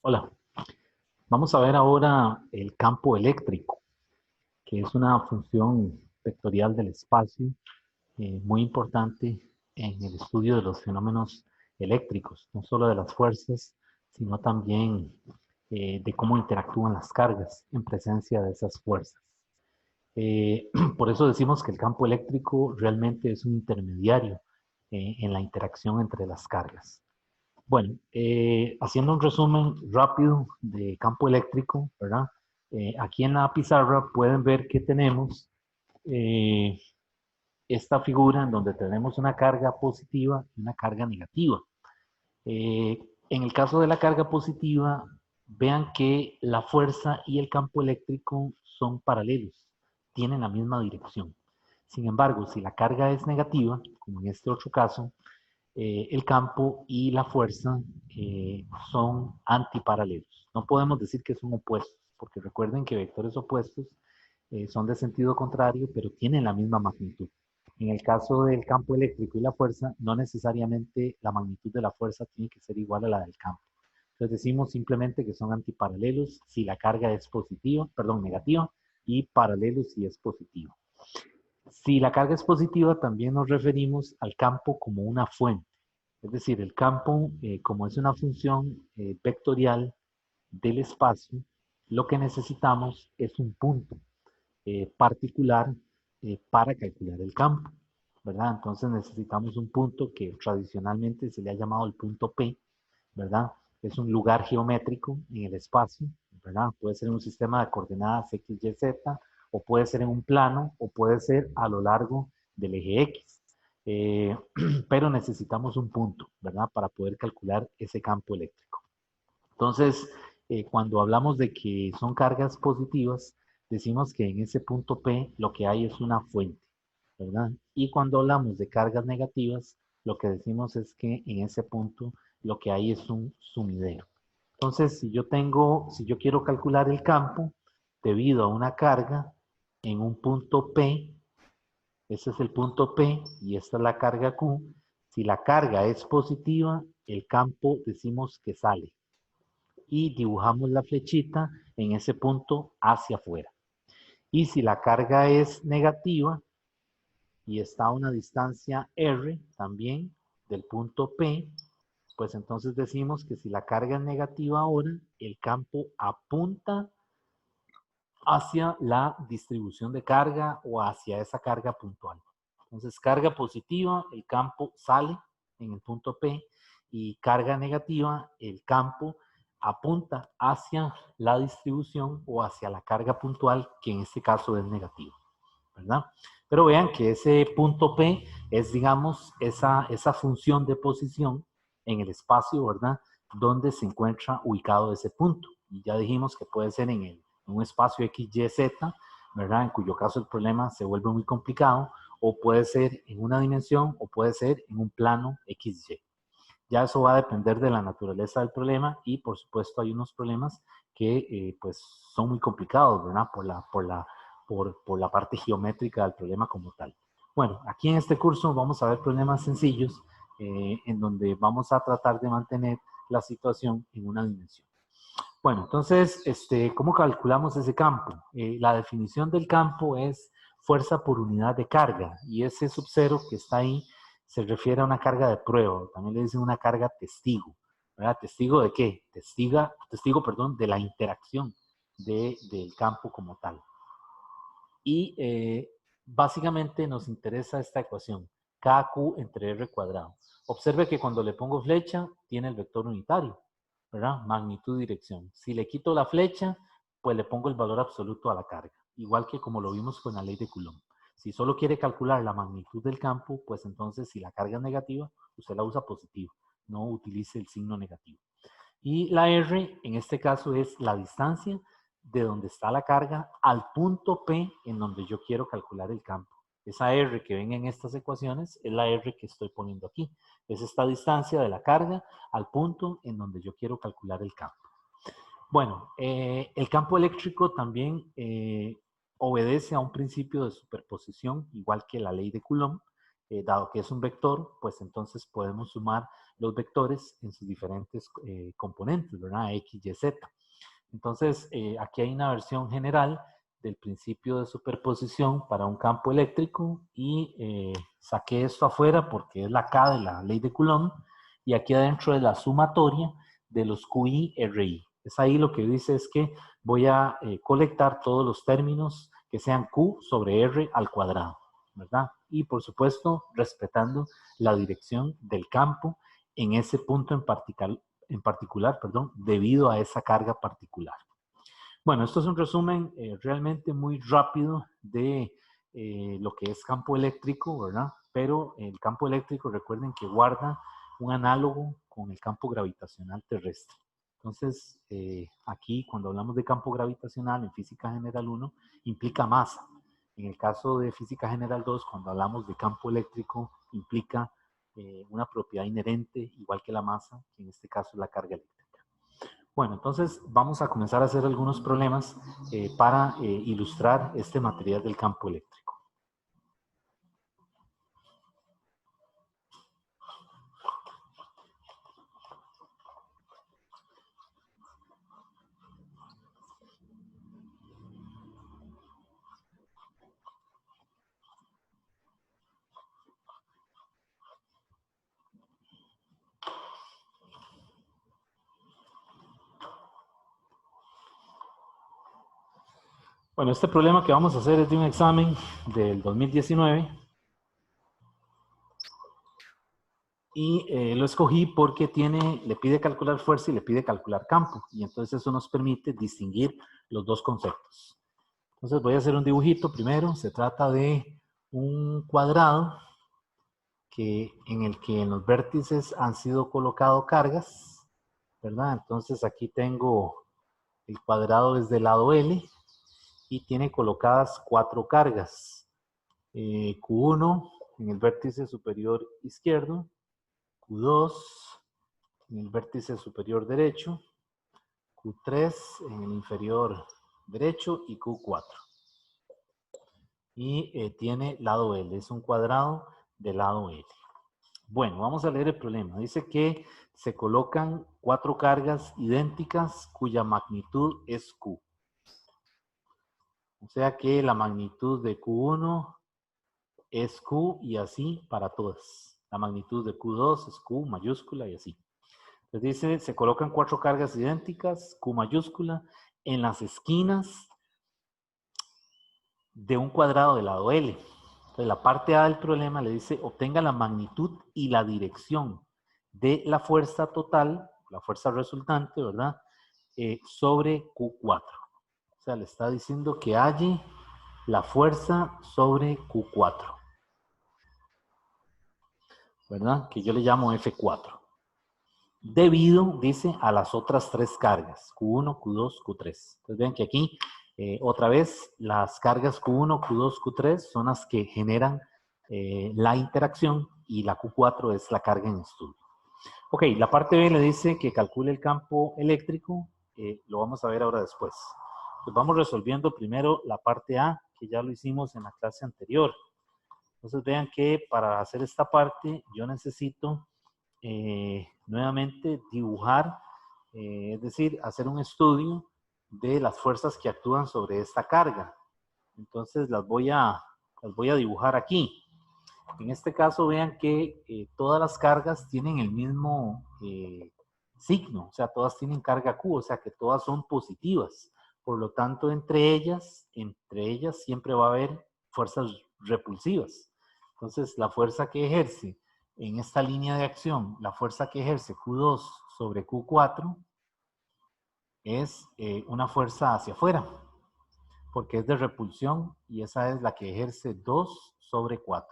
Hola, vamos a ver ahora el campo eléctrico, que es una función vectorial del espacio muy importante en el estudio de los fenómenos eléctricos, no solo de las fuerzas, sino también de cómo interactúan las cargas en presencia de esas fuerzas. Por eso decimos que el campo eléctrico realmente es un intermediario en la interacción entre las cargas. Bueno, haciendo un resumen rápido de campo eléctrico, ¿verdad? Aquí en la pizarra pueden ver que tenemos eh, esta figura en donde tenemos una carga positiva y una carga negativa. Eh, en el caso de la carga positiva, vean que la fuerza y el campo eléctrico son paralelos, tienen la misma dirección. Sin embargo, si la carga es negativa, como en este otro caso, el campo y la fuerza son antiparalelos. No podemos decir que son opuestos, porque recuerden que vectores opuestos son de sentido contrario, pero tienen la misma magnitud. En el caso del campo eléctrico y la fuerza, no necesariamente la magnitud de la fuerza tiene que ser igual a la del campo. Entonces decimos simplemente que son antiparalelos si la carga es positiva, perdón, negativa, y paralelos si es positiva. Si la carga es positiva, también nos referimos al campo como una fuente. Es decir, el campo, como es una función vectorial del espacio, lo que necesitamos es un punto particular para calcular el campo, ¿verdad? Entonces necesitamos un punto que tradicionalmente se le ha llamado el punto P, ¿verdad? Es un lugar geométrico en el espacio, ¿verdad? Puede ser en un sistema de coordenadas X, Y, Z, o puede ser en un plano, o puede ser a lo largo del eje X. Eh, pero necesitamos un punto, ¿verdad? Para poder calcular ese campo eléctrico. Entonces, cuando hablamos de que son cargas positivas, decimos que en ese punto P lo que hay es una fuente, ¿verdad? Y cuando hablamos de cargas negativas, lo que decimos es que en ese punto lo que hay es un sumidero. Entonces, si yo quiero calcular el campo debido a una carga en un punto P, ese es el punto P y esta es la carga Q. Si la carga es positiva, el campo decimos que sale y dibujamos la flechita en ese punto hacia afuera. Y si la carga es negativa y está a una distancia R también del punto P, pues entonces decimos que si la carga es negativa ahora, el campo apunta hacia la distribución de carga o hacia esa carga puntual. Entonces, carga positiva, el campo sale en el punto P, y carga negativa, el campo apunta hacia la distribución o hacia la carga puntual, que en este caso es negativa, ¿verdad? Pero vean que ese punto P es, digamos, esa función de posición en el espacio, ¿verdad? Donde se encuentra ubicado ese punto. Y ya dijimos que puede ser en un espacio X, Y, Z, ¿verdad? En cuyo caso el problema se vuelve muy complicado, o puede ser en una dimensión, o puede ser en un plano X, Y. Ya eso va a depender de la naturaleza del problema, y por supuesto hay unos problemas que pues son muy complicados, ¿verdad? Por la parte geométrica del problema como tal. Bueno, aquí en este curso vamos a ver problemas sencillos en donde vamos a tratar de mantener la situación en una dimensión. Bueno, entonces, ¿cómo calculamos ese campo? La definición del campo es fuerza por unidad de carga, y ese sub-cero que está ahí se refiere a una carga de prueba, también le dicen una carga testigo, ¿verdad? ¿Testigo de qué? Testigo, perdón, de la interacción del campo como tal. Y básicamente nos interesa esta ecuación, KQ entre R cuadrado. Observe que cuando le pongo flecha, tiene el vector unitario, ¿verdad? Magnitud, dirección. Si le quito la flecha, pues le pongo el valor absoluto a la carga, igual que como lo vimos con la ley de Coulomb. Si solo quiere calcular la magnitud del campo, pues entonces si la carga es negativa, usted la usa positiva, no utilice el signo negativo. Y la R, en este caso, es la distancia de donde está la carga al punto P en donde yo quiero calcular el campo. Esa R que ven en estas ecuaciones es la R que estoy poniendo aquí. Es esta distancia de la carga al punto en donde yo quiero calcular el campo. Bueno, el campo eléctrico también obedece a un principio de superposición, igual que la ley de Coulomb, dado que es un vector, pues entonces podemos sumar los vectores en sus diferentes componentes, ¿verdad? X, Y, Z. Entonces, aquí hay una versión general del principio de superposición para un campo eléctrico y saqué esto afuera porque es la K de la ley de Coulomb y aquí adentro es la sumatoria de los QI, RI. Es ahí lo que dice es que voy a colectar todos los términos que sean Q sobre R al cuadrado, ¿verdad? Y por supuesto, respetando la dirección del campo en ese punto en particular, perdón, debido a esa carga particular. Bueno, esto es un resumen realmente muy rápido de lo que es campo eléctrico, ¿verdad? Pero el campo eléctrico, recuerden que guarda un análogo con el campo gravitacional terrestre. Entonces, aquí cuando hablamos de campo gravitacional en Física General 1, implica masa. En el caso de Física General 2, cuando hablamos de campo eléctrico, implica una propiedad inherente, igual que la masa, que en este caso es la carga eléctrica. Bueno, entonces vamos a comenzar a hacer algunos problemas para ilustrar este material del campo eléctrico. Bueno, este problema que vamos a hacer es de un examen del 2019 y lo escogí porque le pide calcular fuerza y le pide calcular campo y entonces eso nos permite distinguir los dos conceptos. Entonces voy a hacer un dibujito primero. Se trata de un cuadrado en el que en los vértices han sido colocadas cargas, ¿verdad? Entonces aquí tengo el cuadrado desde el lado L y tiene colocadas 4 cargas. Q1 en el vértice superior izquierdo, Q2 en el vértice superior derecho, Q3 en el inferior derecho y Q4. Y tiene lado L, es un cuadrado de lado L. Bueno, vamos a leer el problema. Dice que se colocan 4 cargas idénticas cuya magnitud es Q. O sea que la magnitud de Q1 es Q y así para todas. La magnitud de Q2 es Q mayúscula y así. Entonces dice, se colocan 4 cargas idénticas, Q mayúscula, en las esquinas de un cuadrado del lado L. Entonces la parte A del problema le dice, obtenga la magnitud y la dirección de la fuerza total, la fuerza resultante, ¿verdad? Sobre Q4. O sea, le está diciendo que halle la fuerza sobre Q4, ¿verdad? Que yo le llamo F4. Debido, dice, a las otras 3 cargas, Q1, Q2, Q3. Entonces vean que aquí, otra vez, las cargas Q1, Q2, Q3 son las que generan la interacción y la Q4 es la carga en estudio. Ok, la parte B le dice que calcule el campo eléctrico, lo vamos a ver ahora después. Pues vamos resolviendo primero la parte A, que ya lo hicimos en la clase anterior. Entonces vean que para hacer esta parte yo necesito nuevamente dibujar, es decir, hacer un estudio de las fuerzas que actúan sobre esta carga. Entonces las voy a dibujar aquí. En este caso vean que todas las cargas tienen el mismo signo, o sea, todas tienen carga Q, o sea que todas son positivas. Por lo tanto, entre ellas siempre va a haber fuerzas repulsivas. Entonces, la fuerza que ejerce en esta línea de acción, la fuerza que ejerce Q2 sobre Q4 es una fuerza hacia afuera, porque es de repulsión y esa es la que ejerce 2 sobre 4.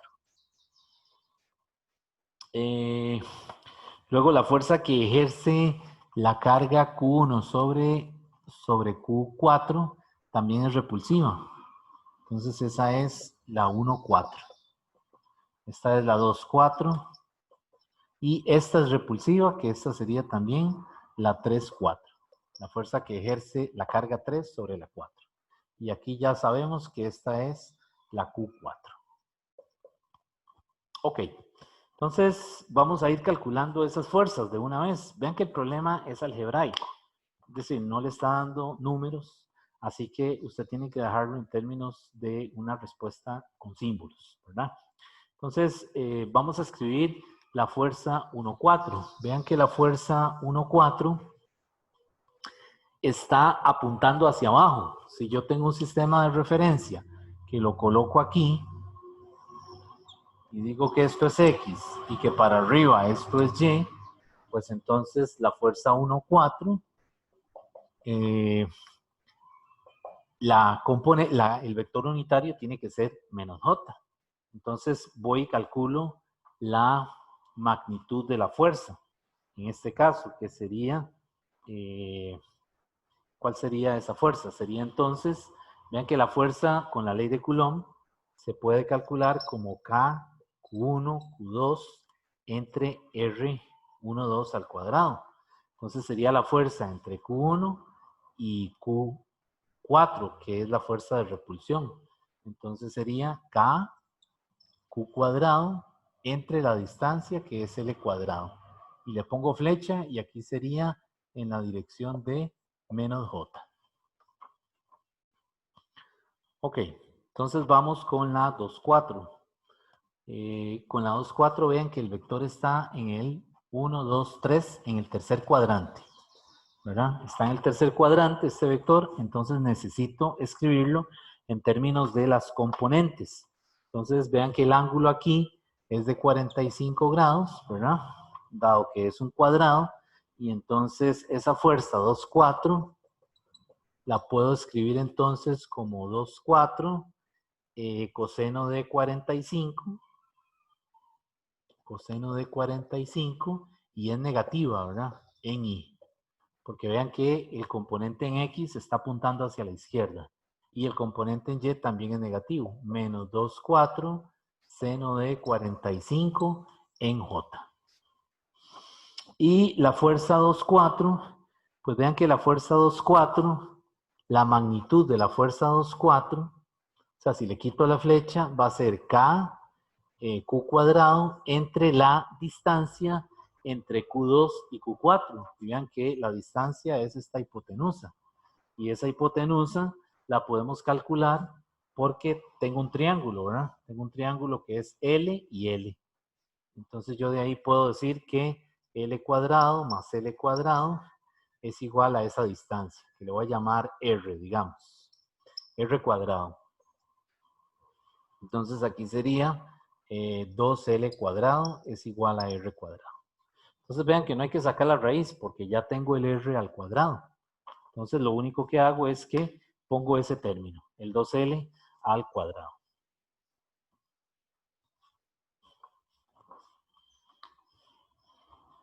Luego la fuerza que ejerce la carga Q1 sobre Q4 también es repulsiva. Entonces esa es la 1,4. Esta es la 2,4. Y esta es repulsiva, que esta sería también la 3,4. La fuerza que ejerce la carga 3 sobre la 4. Y aquí ya sabemos que esta es la Q4. Ok, entonces vamos a ir calculando esas fuerzas de una vez. Vean que el problema es algebraico, es decir, no le está dando números, así que usted tiene que dejarlo en términos de una respuesta con símbolos, ¿verdad? Entonces, vamos a escribir la fuerza 1,4. Vean que la fuerza 1,4 está apuntando hacia abajo. Si yo tengo un sistema de referencia que lo coloco aquí y digo que esto es X y que para arriba esto es Y, pues entonces la fuerza 1,4 el vector unitario tiene que ser menos J. Entonces voy y calculo la magnitud de la fuerza. En este caso, que sería, ¿cuál sería esa fuerza? Sería entonces, vean que la fuerza con la ley de Coulomb se puede calcular como K, Q1, Q2 entre R12 al cuadrado. Entonces sería la fuerza entre Q1 y Q4, que es la fuerza de repulsión. Entonces sería K, Q cuadrado, entre la distancia, que es L cuadrado. Y le pongo flecha y aquí sería en la dirección de menos J. Ok, entonces vamos con la 2,4. Con la 2,4 vean que el vector está en el 1, 2, 3, en el tercer cuadrante, ¿verdad? Está en el tercer cuadrante este vector, entonces necesito escribirlo en términos de las componentes. Entonces vean que el ángulo aquí es de 45 grados, ¿verdad? Dado que es un cuadrado, y entonces esa fuerza 2,4 la puedo escribir entonces como 2,4 coseno de 45, coseno de 45, y es negativa, ¿verdad? En I. Porque vean que el componente en X está apuntando hacia la izquierda. Y el componente en Y también es negativo. Menos 2,4 seno de 45 en J. Y la fuerza 2,4, pues vean que la fuerza 2,4, la magnitud de la fuerza 2,4, o sea, si le quito la flecha, va a ser K Q cuadrado entre la distancia entre Q2 y Q4. Vean que la distancia es esta hipotenusa. Y esa hipotenusa la podemos calcular porque tengo un triángulo, ¿verdad? Tengo un triángulo que es L y L. Entonces yo de ahí puedo decir que L cuadrado más L cuadrado es igual a esa distancia, que le voy a llamar R, digamos. R cuadrado. Entonces aquí sería 2L cuadrado es igual a R cuadrado. Entonces vean que no hay que sacar la raíz porque ya tengo el R al cuadrado. Entonces lo único que hago es que pongo ese término, el 2L al cuadrado.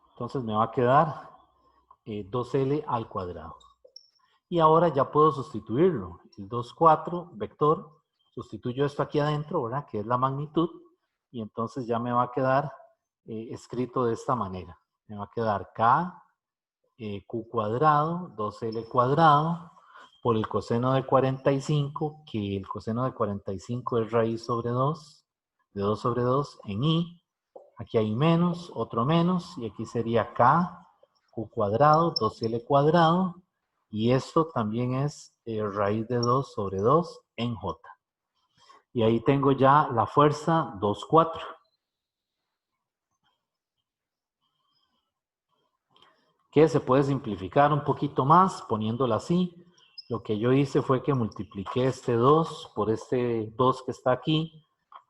Entonces me va a quedar 2L al cuadrado. Y ahora ya puedo sustituirlo. El 2,4 vector, sustituyo esto aquí adentro, ¿verdad? Que es la magnitud. Y entonces ya me va a quedar escrito de esta manera. Me va a quedar K Q cuadrado, 2L cuadrado, por el coseno de 45, que el coseno de 45 es raíz sobre 2, de 2 sobre 2 en I. Aquí hay menos, otro menos, y aquí sería K, Q cuadrado, 2L cuadrado, y esto también es raíz de 2 sobre 2 en J. Y ahí tengo ya la fuerza 2,4. Que se puede simplificar un poquito más poniéndola así. Lo que yo hice fue que multipliqué este 2 por este 2 que está aquí.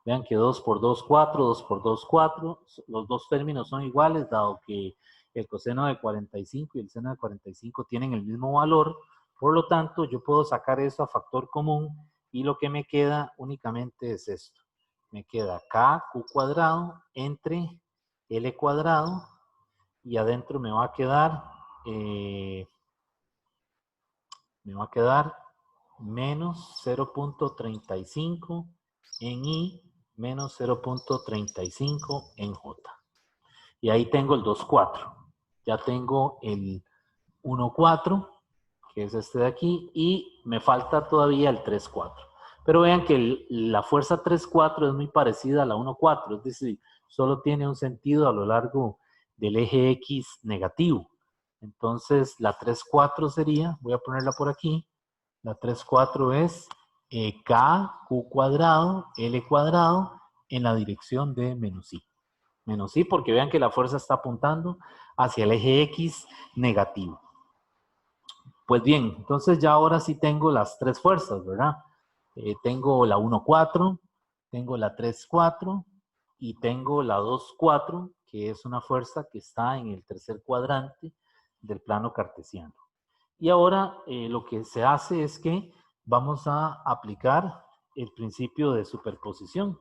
Vean que 2 por 2, 4, 2 por 2, 4. Los dos términos son iguales, dado que el coseno de 45 y el seno de 45 tienen el mismo valor. Por lo tanto, yo puedo sacar eso a factor común y lo que me queda únicamente es esto. Me queda K, Q cuadrado entre L cuadrado y adentro me va a quedar menos 0.35 en I menos 0.35 en J. Y ahí tengo el 2,4. Ya tengo el 1,4, que es este de aquí, y me falta todavía el 3,4. Pero vean que la fuerza 3,4 es muy parecida a la 1,4, es decir, solo tiene un sentido a lo largo del eje X negativo. Entonces, la 3, 4 sería, voy a ponerla por aquí, la 3, 4 es K, Q cuadrado, L cuadrado, en la dirección de menos I. Menos I, porque vean que la fuerza está apuntando hacia el eje X negativo. Pues bien, entonces ya ahora sí tengo las tres fuerzas, ¿verdad? Tengo la 1, 4, tengo la 3, 4 y tengo la 2, 4, que es una fuerza que está en el tercer cuadrante del plano cartesiano. Y ahora lo que se hace es que vamos a aplicar el principio de superposición.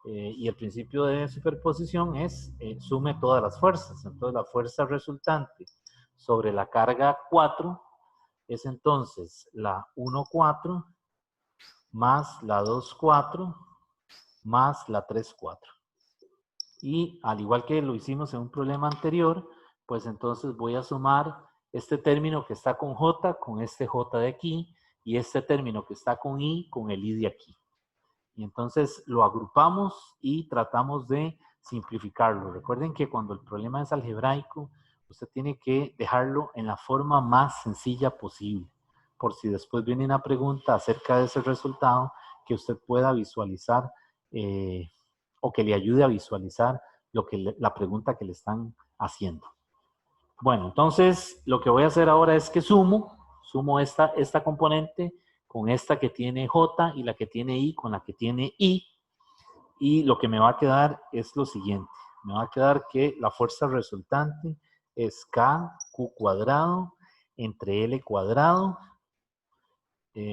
Y el principio de superposición es sume todas las fuerzas. Entonces la fuerza resultante sobre la carga 4 es entonces la 1, 4 más la 2, 4 más la 3, 4. Y al igual que lo hicimos en un problema anterior, pues entonces voy a sumar este término que está con J con este J de aquí y este término que está con I con el I de aquí. Y entonces lo agrupamos y tratamos de simplificarlo. Recuerden que cuando el problema es algebraico, usted tiene que dejarlo en la forma más sencilla posible, por si después viene una pregunta acerca de ese resultado que usted pueda visualizar o que le ayude a visualizar la pregunta que le están haciendo. Bueno, entonces lo que voy a hacer ahora es que sumo esta componente con esta que tiene J y la que tiene I con la que tiene I. Y lo que me va a quedar es lo siguiente. Me va a quedar que la fuerza resultante es K, Q cuadrado, entre L cuadrado,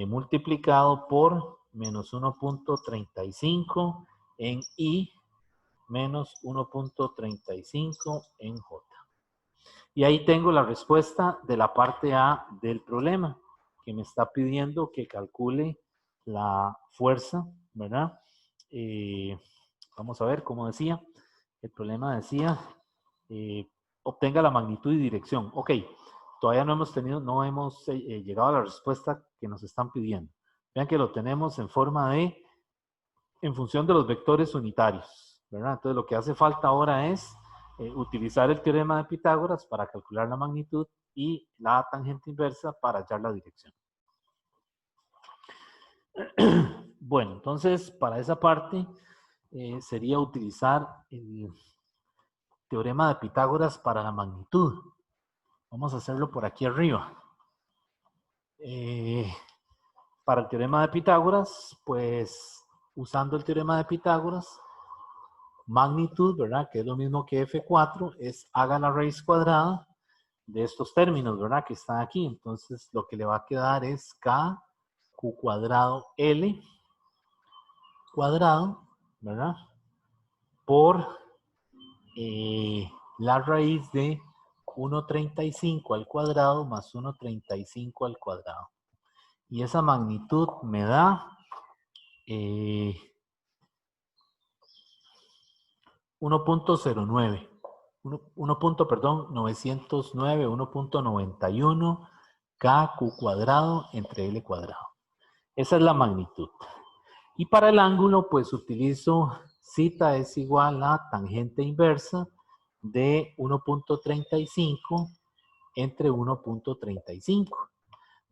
multiplicado por menos 1.35 en I, menos 1.35 en J. Y ahí tengo la respuesta de la parte A del problema, que me está pidiendo que calcule la fuerza, ¿verdad? Vamos a ver, como decía, el problema decía, obtenga la magnitud y dirección. Ok, todavía no hemos llegado a la respuesta que nos están pidiendo. Vean que lo tenemos en forma en función de los vectores unitarios, ¿verdad? Entonces lo que hace falta ahora es utilizar el teorema de Pitágoras para calcular la magnitud y la tangente inversa para hallar la dirección. Bueno, entonces para esa parte sería utilizar el teorema de Pitágoras para la magnitud. Vamos a hacerlo por aquí arriba. Para el teorema de Pitágoras, pues usando el teorema de Pitágoras, magnitud, ¿verdad? Que es lo mismo que F4, es haga la raíz cuadrada de estos términos, ¿verdad? Que están aquí. Entonces, lo que le va a quedar es K, Q cuadrado, L cuadrado, ¿verdad? Por la raíz de 1.35 al cuadrado más 1.35 al cuadrado. Y esa magnitud me da 1.09. 909, 1.91 K Q cuadrado entre L cuadrado. Esa es la magnitud. Y para el ángulo, pues utilizo θ es igual a tangente inversa de 1.35 entre 1.35.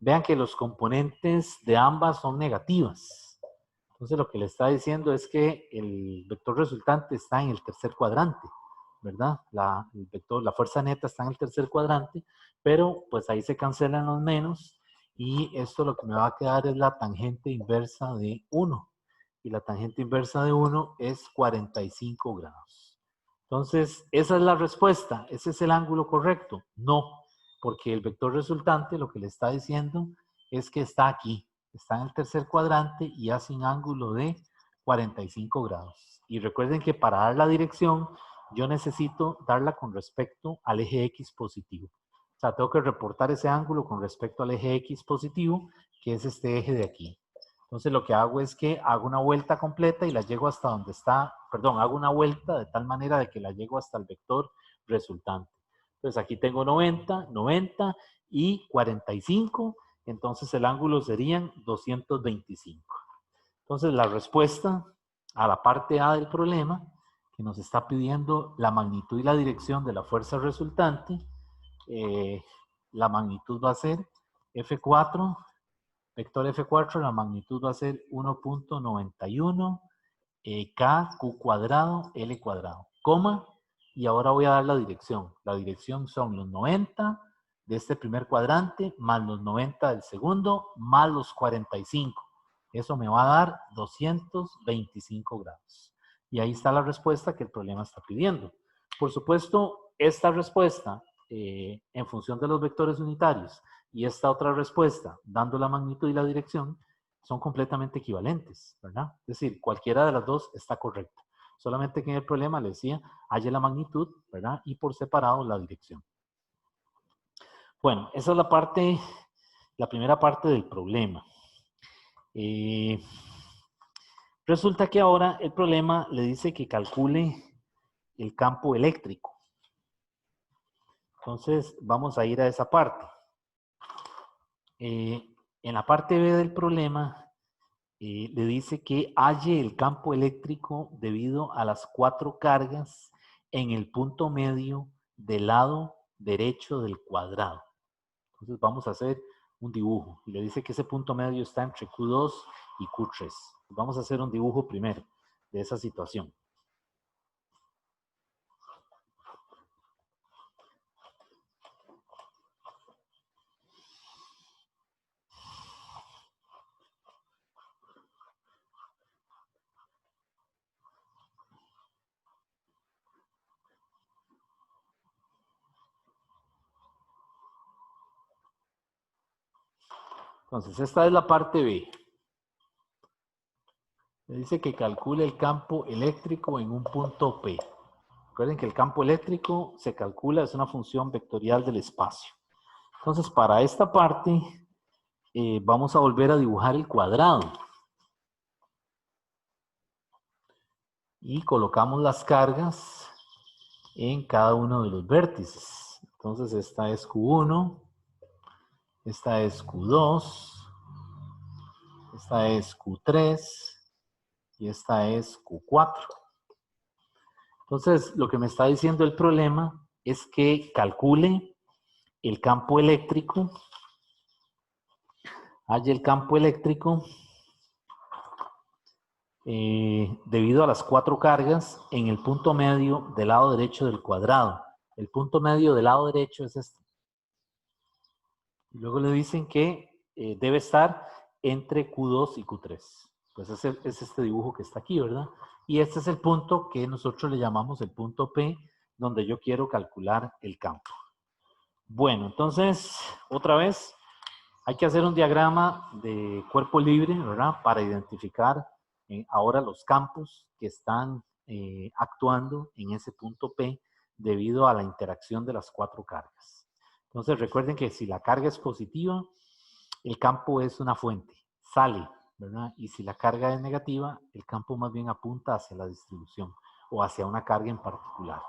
Vean que los componentes de ambas son negativas. Entonces lo que le está diciendo es que el vector resultante está en el tercer cuadrante, ¿verdad? La fuerza neta está en el tercer cuadrante, pero pues ahí se cancelan los menos y esto lo que me va a quedar es la tangente inversa de 1. Y la tangente inversa de 1 es 45 grados. Entonces, esa es la respuesta. ¿Ese es el ángulo correcto? No, porque el vector resultante lo que le está diciendo es que está aquí. Está en el tercer cuadrante y hace un ángulo de 45 grados. Y recuerden que para dar la dirección, yo necesito darla con respecto al eje X positivo. O sea, tengo que reportar ese ángulo con respecto al eje X positivo, que es este eje de aquí. Entonces lo que hago es que hago una vuelta completa y la llego hasta donde está, perdón, hago una vuelta de tal manera de que la llego hasta el vector resultante. Entonces aquí tengo 90, 90 y 45, entonces el ángulo serían 225. Entonces la respuesta a la parte A del problema que nos está pidiendo la magnitud y la dirección de la fuerza resultante. La magnitud va a ser F4, vector F4, la magnitud va a ser 1.91 K Q cuadrado L cuadrado, coma, y ahora voy a dar la dirección. La dirección son los 90 de este primer cuadrante, más los 90 del segundo, más los 45. Eso me va a dar 225 grados. Y ahí está la respuesta que el problema está pidiendo. Por supuesto, esta respuesta, en función de los vectores unitarios, y esta otra respuesta, dando la magnitud y la dirección, son completamente equivalentes, ¿verdad? Es decir, cualquiera de las dos está correcta. Solamente que en el problema le decía, haya la magnitud, ¿verdad? Y por separado la dirección. Bueno, esa es la primera parte del problema. Resulta que ahora el problema le dice que calcule el campo eléctrico. Entonces, vamos a ir a esa parte. En la parte B del problema, le dice que halle el campo eléctrico debido a las 4 cargas en el punto medio del lado derecho del cuadrado. Entonces vamos a hacer un dibujo. Y le dice que ese punto medio está entre Q2 y Q3. Vamos a hacer un dibujo primero de esa situación. Entonces, esta es la parte B. Le dice que calcule el campo eléctrico en un punto P. Recuerden que el campo eléctrico se calcula, es una función vectorial del espacio. Entonces, para esta parte, vamos a volver a dibujar el cuadrado. Y colocamos las cargas en cada uno de los vértices. Entonces, esta es Q1, esta es Q2, esta es Q3 y esta es Q4. Entonces, lo que me está diciendo el problema es que calcule el campo eléctrico, halle el campo eléctrico debido a las 4 cargas en el punto medio del lado derecho del cuadrado. El punto medio del lado derecho es este. Y luego le dicen que debe estar entre Q2 y Q3. Pues es este dibujo que está aquí, ¿verdad? Y este es el punto que nosotros le llamamos el punto P, donde yo quiero calcular el campo. Bueno, entonces, otra vez, hay que hacer un diagrama de cuerpo libre, ¿verdad? Para identificar ahora los campos que están actuando en ese punto P debido a la interacción de las 4 cargas. Entonces recuerden que si la carga es positiva, el campo es una fuente, sale, ¿verdad? Y si la carga es negativa, el campo más bien apunta hacia la distribución o hacia una carga en particular.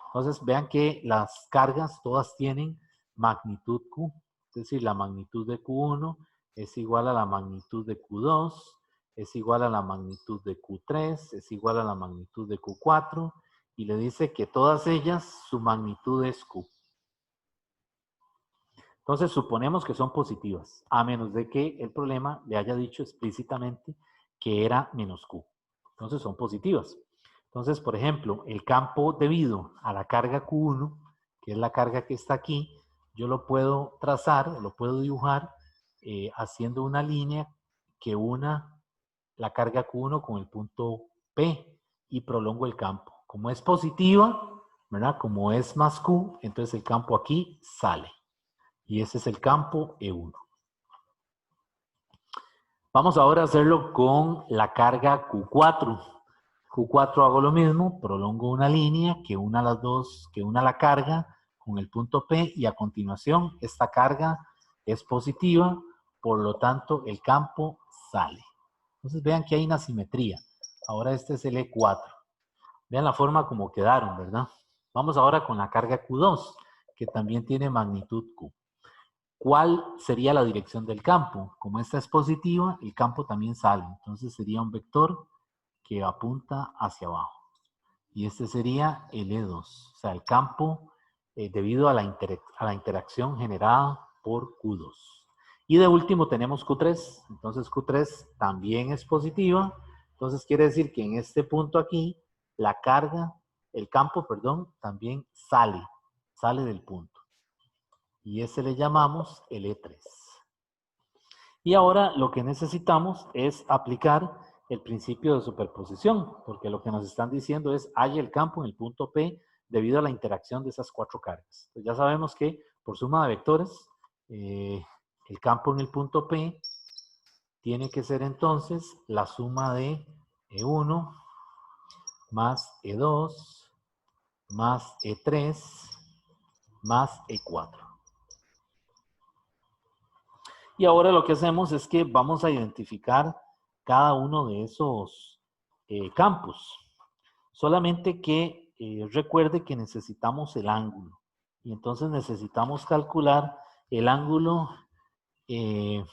Entonces vean que las cargas todas tienen magnitud Q, es decir, la magnitud de Q1 es igual a la magnitud de Q2, es igual a la magnitud de Q3, es igual a la magnitud de Q4, y le dice que todas ellas, su magnitud es Q. Entonces, suponemos que son positivas, a menos de que el problema le haya dicho explícitamente que era menos Q. Entonces, son positivas. Entonces, por ejemplo, el campo debido a la carga Q1, que es la carga que está aquí, yo lo puedo trazar, lo puedo dibujar haciendo una línea que una la carga Q1 con el punto P y prolongo el campo. Como es positiva, ¿verdad? Como es más Q, entonces el campo aquí sale. Y ese es el campo E1. Vamos ahora a hacerlo con la carga Q4. Q4 hago lo mismo, prolongo una línea que una las dos, que una la carga con el punto P y a continuación esta carga es positiva, por lo tanto el campo sale. Entonces vean que hay una simetría. Ahora este es el E4. Vean la forma como quedaron, ¿verdad? Vamos ahora con la carga Q2, que también tiene magnitud Q. ¿Cuál sería la dirección del campo? Como esta es positiva, el campo también sale. Entonces sería un vector que apunta hacia abajo. y este sería el E2. O sea, el campo debido a la interacción generada por Q2. Y de último tenemos Q3. Entonces Q3 también es positiva. Entonces quiere decir que en este punto aquí, la carga, el campo, perdón, también sale del punto. Y ese le llamamos el E3. Y ahora lo que necesitamos es aplicar el principio de superposición, porque lo que nos están diciendo es halla el campo en el punto P debido a la interacción de esas cuatro cargas. Entonces ya sabemos que por suma de vectores, el campo en el punto P tiene que ser entonces la suma de E1 más E2 más E3 más E4. Y ahora lo que hacemos es que vamos a identificar cada uno de esos campos. Solamente que recuerde que necesitamos el ángulo. Y entonces necesitamos calcular el ángulo que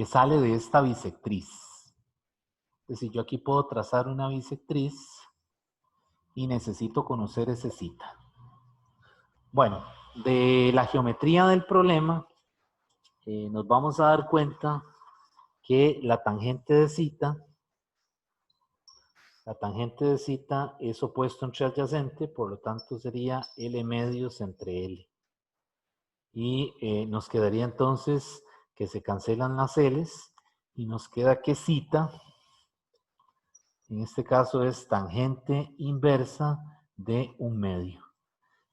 sale de esta bisectriz. Es decir, yo aquí puedo trazar una bisectriz y necesito conocer ese zeta. Bueno, de la geometría del problema nos vamos a dar cuenta que la tangente de zeta es opuesto entre adyacente, por lo tanto sería L medios entre L. Y nos quedaría entonces que se cancelan las L's y nos queda que zeta, en este caso es tangente inversa de 1/2.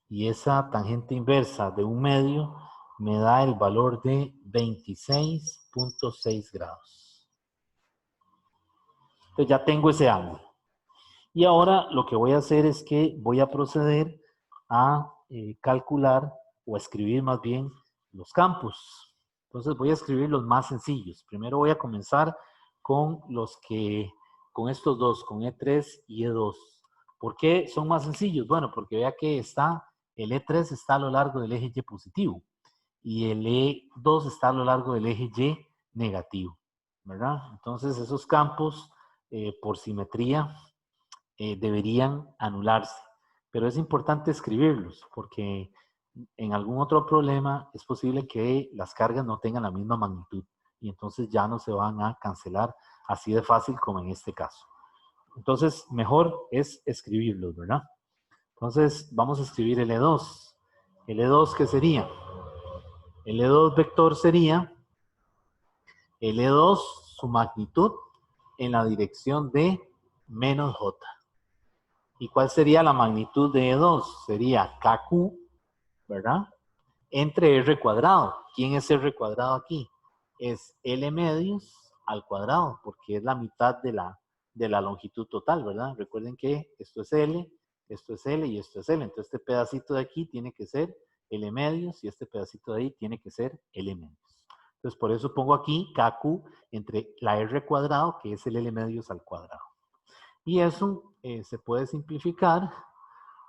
Y esa tangente inversa de 1/2 me da el valor de 26.6 grados. Entonces ya tengo ese ángulo. Y ahora lo que voy a hacer es que voy a proceder a calcular o a escribir más bien los campos. Entonces voy a escribir los más sencillos. Primero voy a comenzar con con estos dos, con E3 y E2. ¿Por qué son más sencillos? Bueno, porque vea que el E3 está a lo largo del eje Y positivo y el E2 está a lo largo del eje Y negativo, ¿verdad? Entonces esos campos, por simetría, deberían anularse. Pero es importante escribirlos porque en algún otro problema es posible que las cargas no tengan la misma magnitud y entonces ya no se van a cancelar así de fácil como en este caso. Entonces, mejor es escribirlos, ¿verdad? Entonces, vamos a escribir el E2. ¿El E2 qué sería? El E2 vector sería el E2, su magnitud en la dirección de menos J. ¿Y cuál sería la magnitud de E2? Sería KQ, ¿verdad? Entre R cuadrado. ¿Quién es R cuadrado aquí? Es L medios al cuadrado, porque es la mitad de la longitud total, ¿verdad? Recuerden que esto es L y esto es L. Entonces este pedacito de aquí tiene que ser L medios y este pedacito de ahí tiene que ser L medios. Entonces por eso pongo aquí KQ entre la R cuadrado, que es el L medios al cuadrado. Y eso se puede simplificar.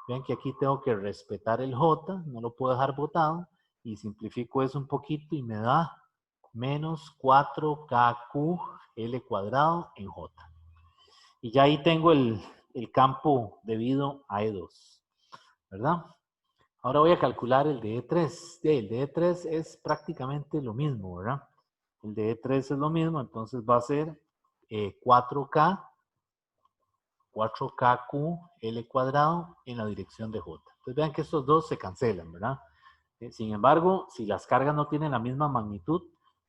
Vean que aquí tengo que respetar el J, no lo puedo dejar botado. Y simplifico eso un poquito y me da menos 4KQ L cuadrado en J. Y ya ahí tengo el campo debido a E2, ¿verdad? Ahora voy a calcular el de E3. El de E3 es prácticamente lo mismo, ¿verdad? El de E3 es lo mismo, entonces va a ser 4KQ L cuadrado en la dirección de J. Entonces vean que estos dos se cancelan, ¿verdad? Sin embargo, si las cargas no tienen la misma magnitud,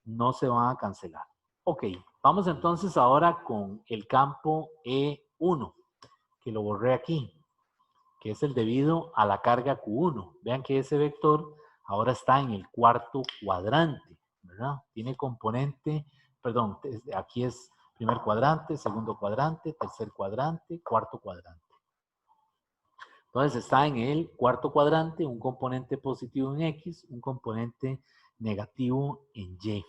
no se van a cancelar. Ok, vamos entonces ahora con el campo E1, que lo borré aquí, que es el debido a la carga Q1. Vean que ese vector ahora está en el cuarto cuadrante, ¿verdad? Tiene componente, perdón, aquí es primer cuadrante, segundo cuadrante, tercer cuadrante, cuarto cuadrante. Entonces está en el cuarto cuadrante un componente positivo en X, un componente negativo en Y.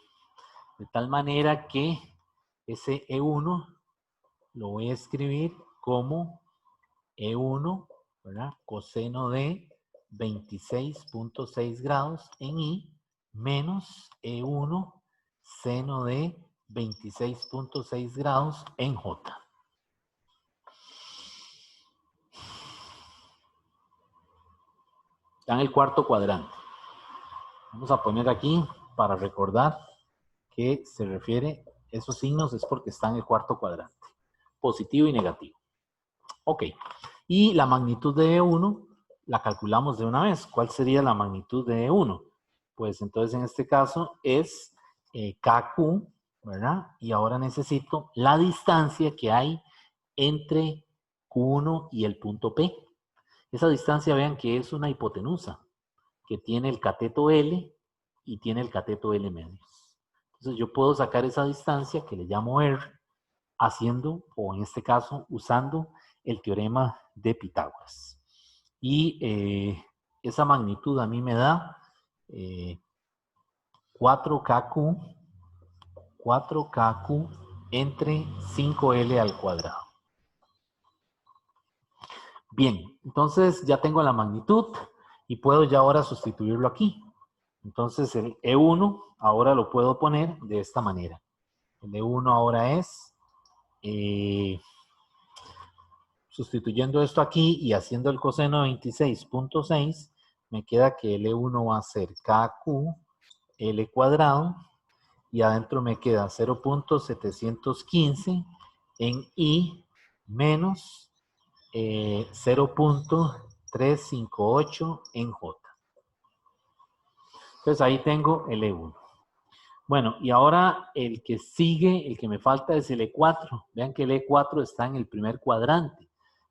De tal manera que ese E1 lo voy a escribir como E1, ¿verdad? Coseno de 26.6 grados en Y menos E1 seno de 26.6 grados en J. Está en el cuarto cuadrante. Vamos a poner aquí para recordar que se refiere, esos signos es porque está en el cuarto cuadrante. Positivo y negativo. Ok. Y la magnitud de E1 la calculamos de una vez. ¿Cuál sería la magnitud de E1? Pues entonces en este caso es KQ, ¿verdad? Y ahora necesito la distancia que hay entre Q1 y el punto P. Esa distancia, vean que es una hipotenusa, que tiene el cateto L y tiene el cateto L medios. Entonces yo puedo sacar esa distancia que le llamo R haciendo, o en este caso, usando el teorema de Pitágoras. Y esa magnitud a mí me da 4KQ entre 5L al cuadrado. Bien, entonces ya tengo la magnitud y puedo ya ahora sustituirlo aquí. Entonces el E1 ahora lo puedo poner de esta manera. El E1 ahora es, sustituyendo esto aquí y haciendo el coseno de 26.6, me queda que el E1 va a ser KQ L cuadrado y adentro me queda 0.715 en I menos 0.358 en J. Entonces ahí tengo el E1. Bueno, y ahora el que sigue, el que me falta es el E4. Vean que el E4 está en el primer cuadrante.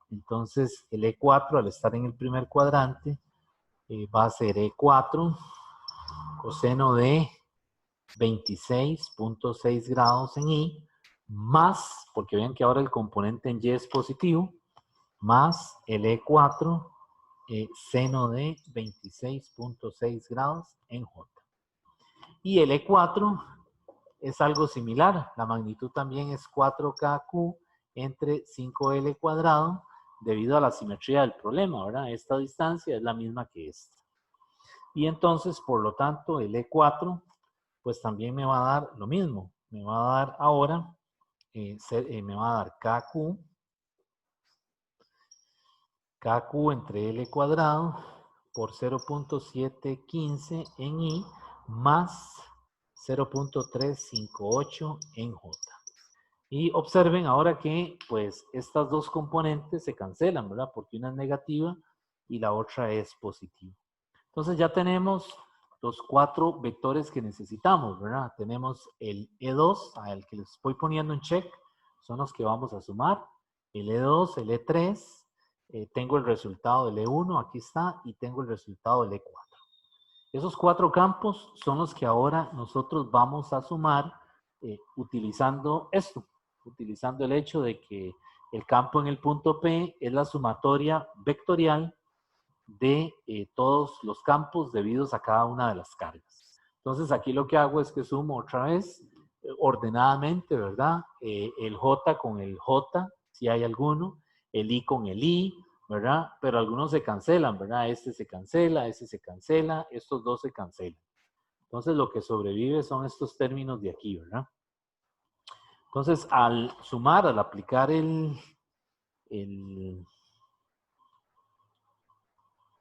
Entonces el E4 al estar en el primer cuadrante va a ser E4 coseno de 26.6 grados en I más, porque vean que ahora el componente en Y es positivo, más el E4 seno de 26.6 grados en J. Y el E4 es algo similar. La magnitud también es 4KQ entre 5L cuadrado debido a la simetría del problema, ¿verdad? Esta distancia es la misma que esta. Y entonces, por lo tanto, el E4 pues también me va a dar lo mismo. Me va a dar ahora, me va a dar KQ entre L cuadrado por 0.715 en I más 0.358 en J. Y observen ahora que pues estas dos componentes se cancelan, ¿verdad? Porque una es negativa y la otra es positiva. Entonces ya tenemos los 4 vectores que necesitamos, ¿verdad? Tenemos el E2, al que les estoy poniendo un check, son los que vamos a sumar. El E2, el E3, tengo el resultado del E1, aquí está, y tengo el resultado del E4. Esos 4 campos son los que ahora nosotros vamos a sumar utilizando esto, utilizando el hecho de que el campo en el punto P es la sumatoria vectorial de todos los campos debidos a cada una de las cargas. Entonces aquí lo que hago es que sumo otra vez ordenadamente, ¿verdad? El J con el J, si hay alguno, el I con el I, ¿verdad? Pero algunos se cancelan, ¿verdad? Este se cancela, estos dos se cancelan. Entonces lo que sobrevive son estos términos de aquí, ¿verdad? Entonces al sumar, al aplicar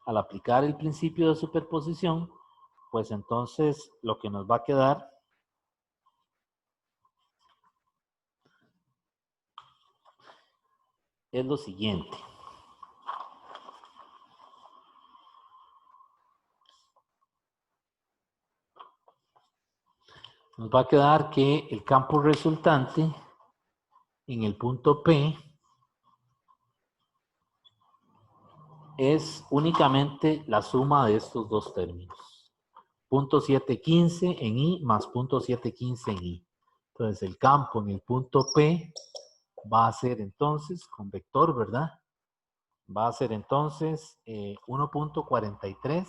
al aplicar el principio de superposición, pues entonces lo que nos va a quedar es lo siguiente. Nos va a quedar que el campo resultante en el punto P es únicamente la suma de estos dos términos. 0.715 en I más 0.715 en I. Entonces el campo en el punto P va a ser entonces, con vector, ¿verdad? Va a ser entonces 1.43,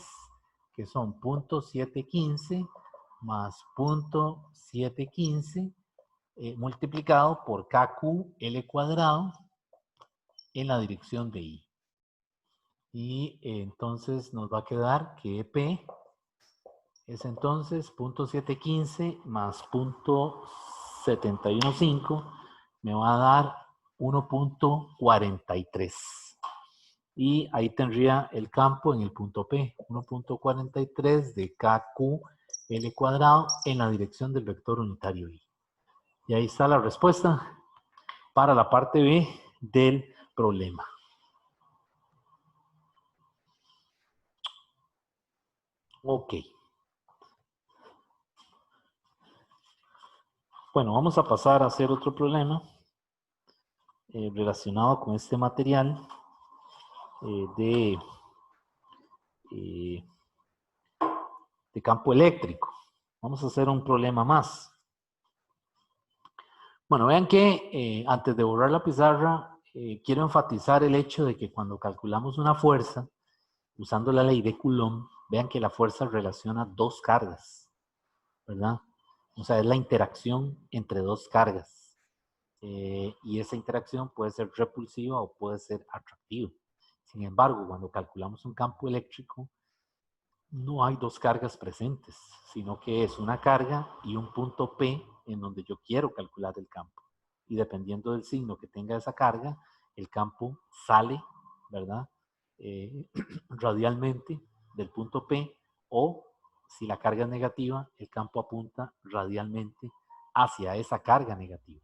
que son 0.715 más 0.715 multiplicado por KQ L cuadrado en la dirección de I. Y entonces nos va a quedar que P es entonces 0.715 más 0.715 me va a dar 1.43. y ahí tendría el campo en el punto P, 1.43 de KQL cuadrado en la dirección del vector unitario I. Y ahí está la respuesta para la parte B del problema. Ok. Bueno, vamos a pasar a hacer otro problema relacionado con este material de campo eléctrico. Vamos a hacer un problema más. Bueno, vean que antes de borrar la pizarra, quiero enfatizar el hecho de que cuando calculamos una fuerza, usando la ley de Coulomb, vean que la fuerza relaciona dos cargas, ¿verdad? O sea, es la interacción entre dos cargas. Y esa interacción puede ser repulsiva o puede ser atractiva. Sin embargo, cuando calculamos un campo eléctrico, no hay dos cargas presentes, sino que es una carga y un punto P en donde yo quiero calcular el campo. Y dependiendo del signo que tenga esa carga, el campo sale, ¿verdad? Radialmente del punto P, o si la carga es negativa, el campo apunta radialmente hacia esa carga negativa.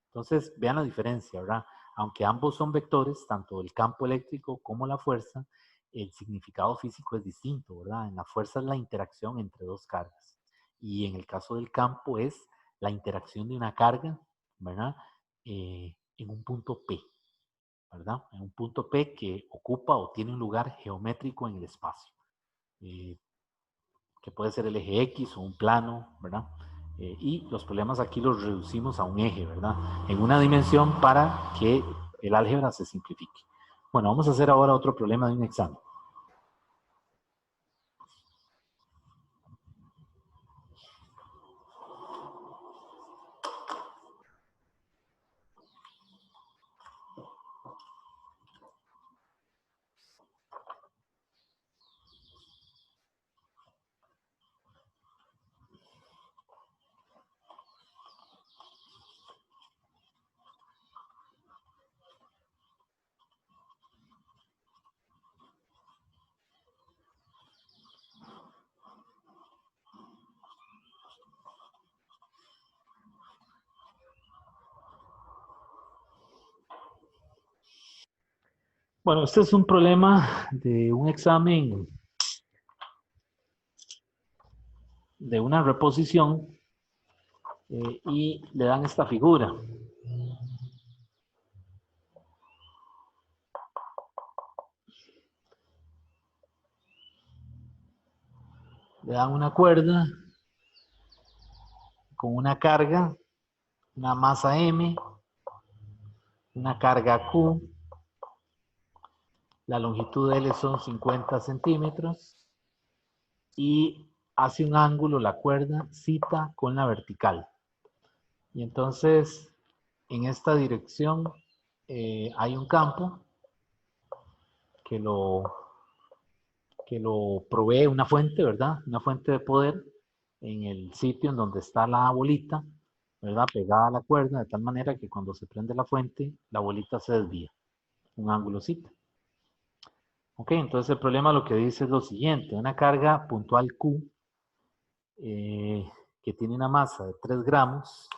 Entonces, vean la diferencia, ¿verdad? Aunque ambos son vectores, tanto el campo eléctrico como la fuerza, el significado físico es distinto, ¿verdad? En la fuerza es la interacción entre dos cargas. Y en el caso del campo es la interacción de una carga, ¿verdad? En un punto P, ¿verdad? En un punto P que ocupa o tiene un lugar geométrico en el espacio. Que puede ser el eje X o un plano, ¿verdad? Y los problemas aquí los reducimos a un eje, ¿verdad? En una dimensión para que el álgebra se simplifique. Bueno, vamos a hacer ahora otro problema de un examen. Bueno, este es un problema de un examen de una reposición y le dan esta figura. Le dan una cuerda con una carga, una masa M, una carga Q, la longitud de L son 50 centímetros y hace un ángulo la cuerda cita con la vertical. Y entonces en esta dirección hay un campo que lo provee una fuente, ¿verdad? Una fuente de poder en el sitio en donde está la bolita, ¿verdad? Pegada a la cuerda, de tal manera que cuando se prende la fuente, la bolita se desvía. Un ángulo cita. Ok, entonces el problema lo que dice es lo siguiente. Una carga puntual Q que tiene una masa de 3 gramos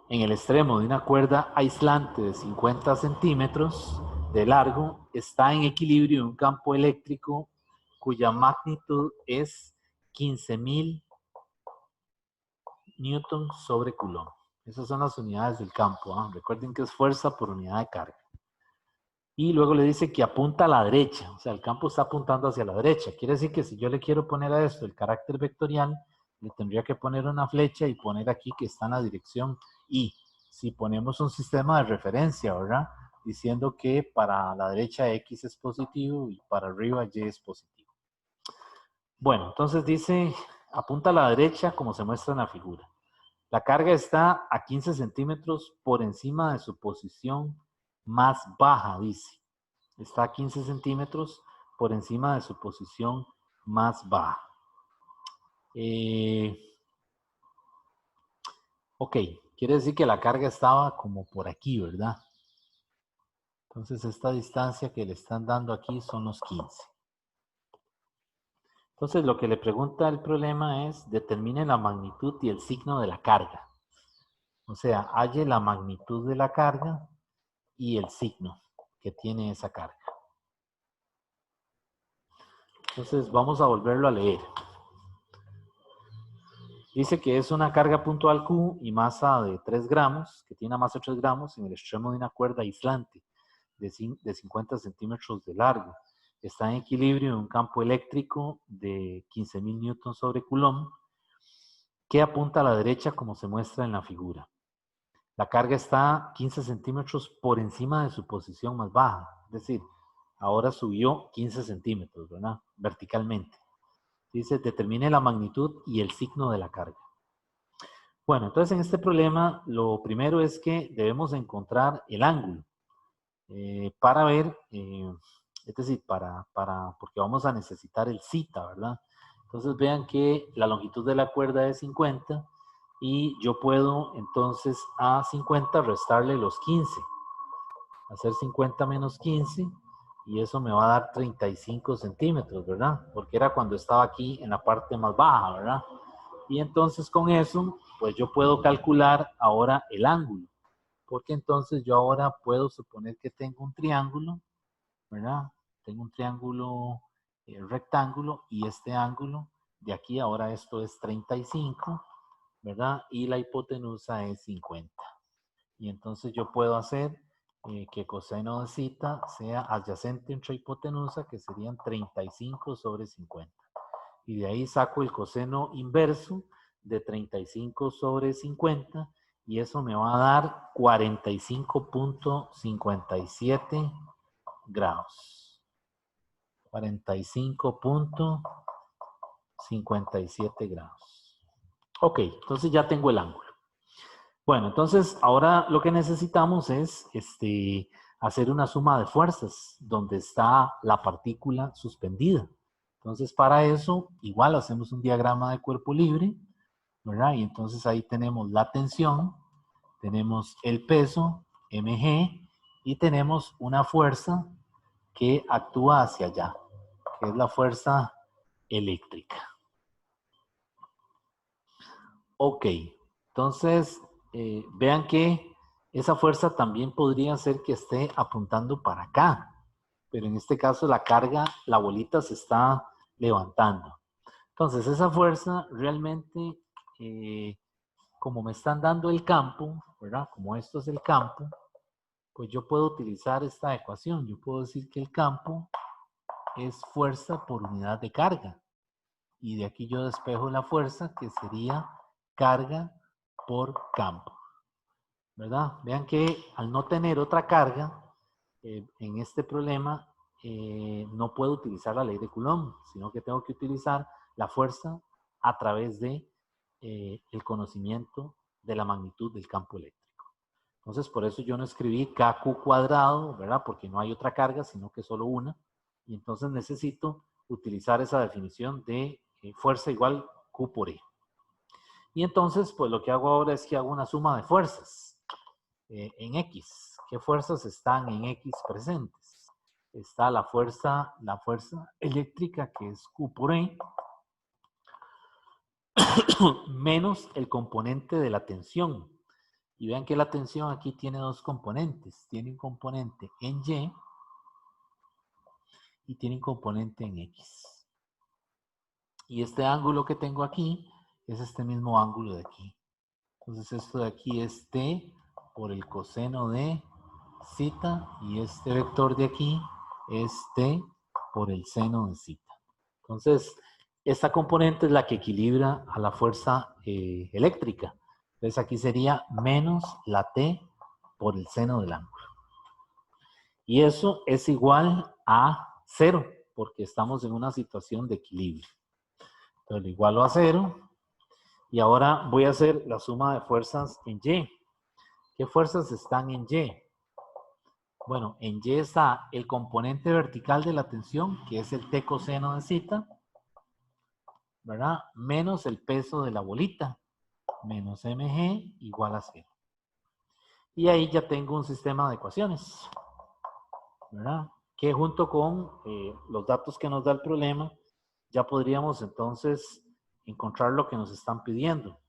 en el extremo de una cuerda aislante de 50 centímetros de largo está en equilibrio en un campo eléctrico cuya magnitud es 15.000 newtons sobre coulomb. Esas son las unidades del campo. Recuerden que es fuerza por unidad de carga. Y luego le dice que apunta a la derecha, o sea, el campo está apuntando hacia la derecha. Quiere decir que si yo le quiero poner a esto el carácter vectorial, le tendría que poner una flecha y poner aquí que está en la dirección Y. Si ponemos un sistema de referencia, ¿verdad? Diciendo que para la derecha X es positivo y para arriba Y es positivo. Bueno, entonces dice, apunta a la derecha como se muestra en la figura. La carga está a 15 centímetros por encima de su posición más baja, dice. Está a 15 centímetros por encima de su posición más baja. Ok, quiere decir que la carga estaba como por aquí, ¿verdad? Entonces esta distancia que le están dando aquí son los 15. Entonces lo que le pregunta el problema es, determine la magnitud y el signo de la carga. O sea, halle la magnitud de la carga y el signo que tiene esa carga. Entonces vamos a volverlo a leer. Dice que es una carga puntual Q y masa de 3 gramos, que tiene una masa de 3 gramos en el extremo de una cuerda aislante de 50 centímetros de largo. Está en equilibrio en un campo eléctrico de 15.000 newtons sobre coulomb, que apunta a la derecha como se muestra en la figura. La carga está 15 centímetros por encima de su posición más baja, es decir, ahora subió 15 centímetros, ¿verdad? Verticalmente. Dice, determine la magnitud y el signo de la carga. Bueno, entonces en este problema, lo primero es que debemos encontrar el ángulo para ver, es decir, porque vamos a necesitar el zeta, ¿verdad? Entonces vean que la longitud de la cuerda es 50 y yo puedo entonces a 50 restarle los 15. Hacer 50 menos 15 y eso me va a dar 35 centímetros, ¿verdad? Porque era cuando estaba aquí en la parte más baja, ¿verdad? Y entonces con eso, pues yo puedo calcular ahora el ángulo, porque entonces yo ahora puedo suponer que tengo un triángulo, ¿verdad? Tengo un triángulo rectángulo y este ángulo de aquí ahora esto es 35, ¿verdad? Y la hipotenusa es 50. Y entonces yo puedo hacer que coseno de zeta sea adyacente entre hipotenusa, que serían 35 sobre 50. Y de ahí saco el coseno inverso de 35 sobre 50 y eso me va a dar 45.57 grados. 45.57 grados. Ok, entonces ya tengo el ángulo. Bueno, entonces ahora lo que necesitamos es hacer una suma de fuerzas donde está la partícula suspendida. Entonces para eso igual hacemos un diagrama de cuerpo libre, ¿verdad? Y entonces ahí tenemos la tensión, tenemos el peso, mg, y tenemos una fuerza que actúa hacia allá, que es la fuerza eléctrica. Ok, entonces vean que esa fuerza también podría ser que esté apuntando para acá, pero en este caso la carga, la bolita se está levantando. Entonces esa fuerza realmente, como me están dando el campo, ¿verdad? Como esto es el campo, pues yo puedo utilizar esta ecuación. Yo puedo decir que el campo es fuerza por unidad de carga. Y de aquí yo despejo la fuerza, que sería carga por campo, ¿verdad? Vean que al no tener otra carga, en este problema no puedo utilizar la ley de Coulomb, sino que tengo que utilizar la fuerza a través de el conocimiento de la magnitud del campo eléctrico. Entonces, por eso yo no escribí KQ cuadrado, ¿verdad? Porque no hay otra carga, sino que solo una. Y entonces necesito utilizar esa definición de fuerza igual Q por E. Y entonces, pues lo que hago ahora es que hago una suma de fuerzas en X. ¿Qué fuerzas están en X presentes? Está la fuerza eléctrica, que es Q por E, menos el componente de la tensión. Y vean que la tensión aquí tiene dos componentes. Tiene un componente en Y y tiene un componente en X. Y este ángulo que tengo aquí es este mismo ángulo de aquí. Entonces esto de aquí es T por el coseno de zeta y este vector de aquí es T por el seno de zeta. Entonces, esta componente es la que equilibra a la fuerza eléctrica. Entonces aquí sería menos la T por el seno del ángulo. Y eso es igual a 0, porque estamos en una situación de equilibrio. Entonces lo igualo a 0. Y ahora voy a hacer la suma de fuerzas en Y. ¿Qué fuerzas están en Y? Bueno, en Y está el componente vertical de la tensión, que es el T coseno de zeta, ¿verdad? Menos el peso de la bolita, menos mg igual a 0. Y ahí ya tengo un sistema de ecuaciones, ¿verdad? Que junto con los datos que nos da el problema, ya podríamos entonces encontrar lo que nos están pidiendo,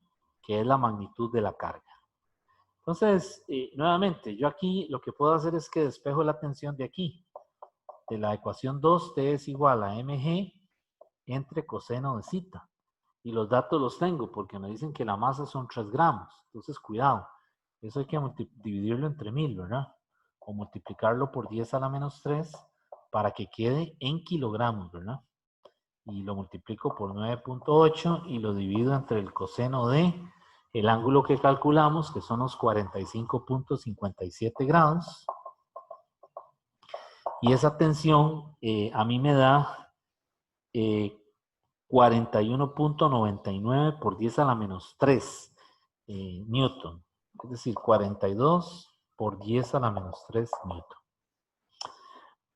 que es la magnitud de la carga. Entonces, nuevamente, yo aquí lo que puedo hacer es que despejo la tensión de aquí. De la ecuación 2, T es igual a mg entre coseno de zeta. Y los datos los tengo porque me dicen que la masa son 3 gramos. Entonces, cuidado. Eso hay que dividirlo entre 1000, ¿verdad? O multiplicarlo por 10 a la menos 3 para que quede en kilogramos, ¿verdad? Y lo multiplico por 9.8 y lo divido entre el coseno de el ángulo que calculamos, que son los 45.57 grados. Y esa tensión a mí me da 41.99 por 10 a la menos 3 newton. Es decir, 42 por 10 a la menos 3 newton.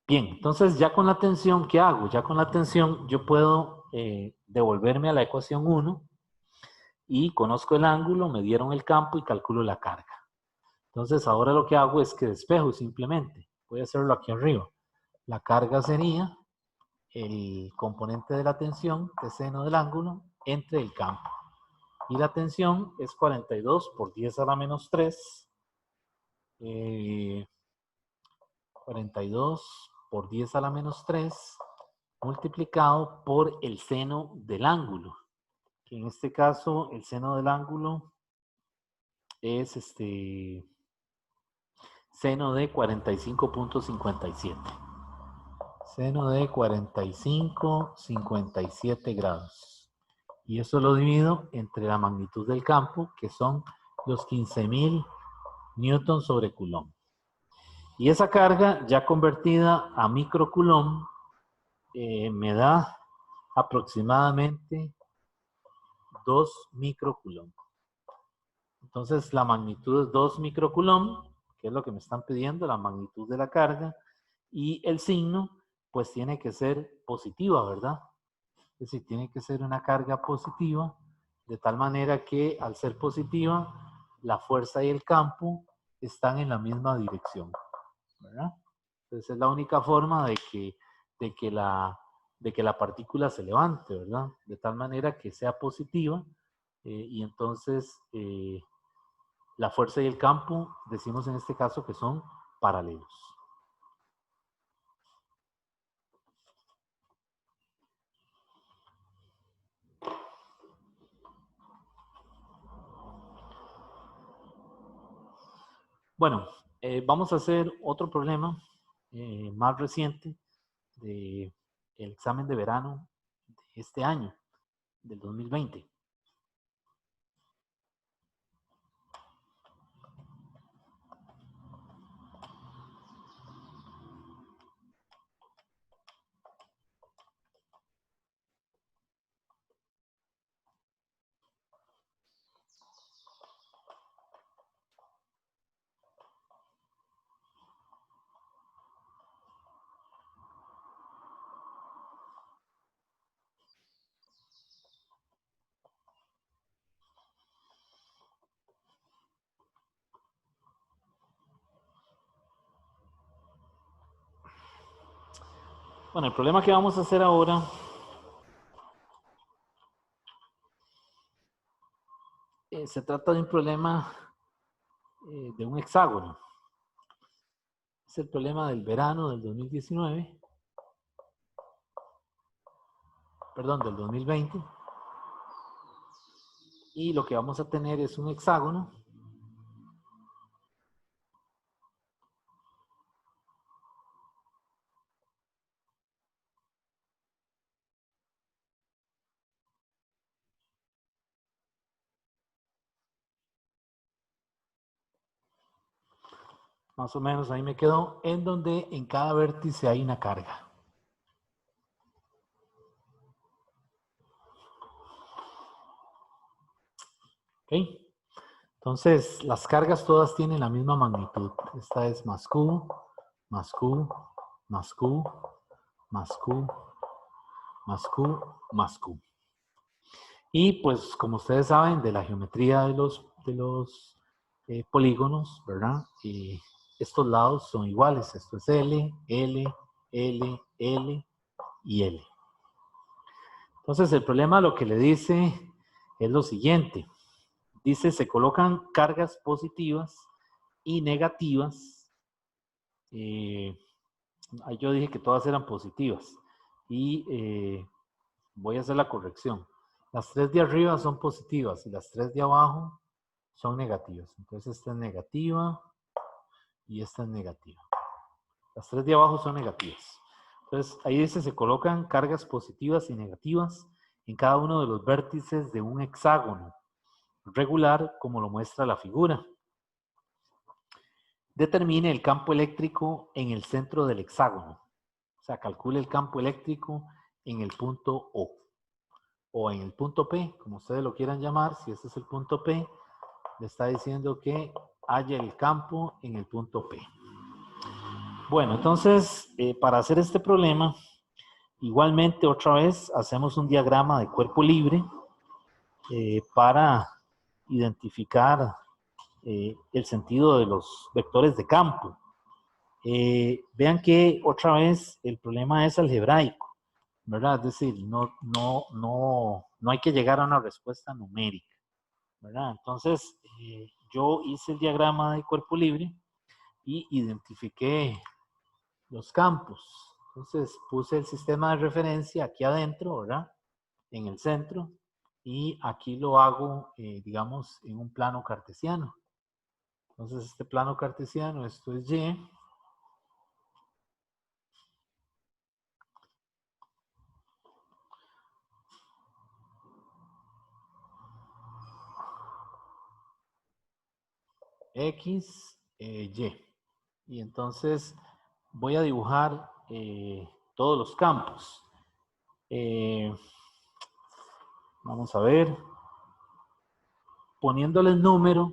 Bien, entonces ya con la tensión, ¿qué hago? Ya con la tensión yo puedo devolverme a la ecuación 1 y conozco el ángulo, me dieron el campo y calculo la carga. Entonces ahora lo que hago es que despejo simplemente. Voy a hacerlo aquí arriba. La carga sería el componente de la tensión, de seno del ángulo, entre el campo. Y la tensión es 42 por 10 a la menos 3. 42 por 10 a la menos 3 multiplicado por el seno del ángulo. Que en este caso el seno del ángulo es seno de 45.57. Seno de 45.57 grados. Y eso lo divido entre la magnitud del campo, que son los 15.000 newtons sobre coulomb. Y esa carga ya convertida a microcoulomb me da aproximadamente 2 microcoulomb. Entonces la magnitud es 2 microcoulomb, que es lo que me están pidiendo, la magnitud de la carga, y el signo pues tiene que ser positiva, ¿verdad? Es decir, tiene que ser una carga positiva, de tal manera que al ser positiva, la fuerza y el campo están en la misma dirección, ¿verdad? Entonces es la única forma de que la partícula se levante, ¿verdad? De tal manera que sea positiva y entonces la fuerza y el campo, decimos en este caso que son paralelos. Bueno, vamos a hacer otro problema más reciente del examen de verano de este año, del 2020. Bueno, el problema que vamos a hacer ahora se trata de un problema de un hexágono. Es el problema del verano del 2019, perdón, del 2020. Y lo que vamos a tener es un hexágono más o menos ahí me quedó, en donde en cada vértice hay una carga. ¿Ok? Entonces, las cargas todas tienen la misma magnitud. Esta es más Q, más Q, más Q, más Q, más Q, más Q. Y pues como ustedes saben de la geometría de los polígonos, ¿verdad? Estos lados son iguales. Esto es L, L, L, L y L. Entonces el problema lo que le dice es lo siguiente. Dice, se colocan cargas positivas y negativas. Yo dije que todas eran positivas. Y voy a hacer la corrección. Las 3 de arriba son positivas y las 3 de abajo son negativas. Entonces esta es negativa y esta es negativa. Las 3 de abajo son negativas. Entonces ahí dice, se colocan cargas positivas y negativas en cada uno de los vértices de un hexágono regular, como lo muestra la figura. Determine el campo eléctrico en el centro del hexágono. O sea, calcule el campo eléctrico en el punto o en el punto P, como ustedes lo quieran llamar. Si ese es el punto P, le está diciendo que haya el campo en el punto P. Bueno, entonces, para hacer este problema, igualmente otra vez hacemos un diagrama de cuerpo libre para identificar el sentido de los vectores de campo. Vean que otra vez el problema es algebraico, ¿verdad? Es decir, no hay que llegar a una respuesta numérica, ¿verdad? Entonces, yo hice el diagrama de cuerpo libre y identifiqué los campos. Entonces, puse el sistema de referencia aquí adentro, ¿verdad? En el centro, y aquí lo hago, digamos, en un plano cartesiano. Entonces, este plano cartesiano, esto es Y. X, Y. Y entonces voy a dibujar todos los campos. Vamos a ver. Poniéndole el número,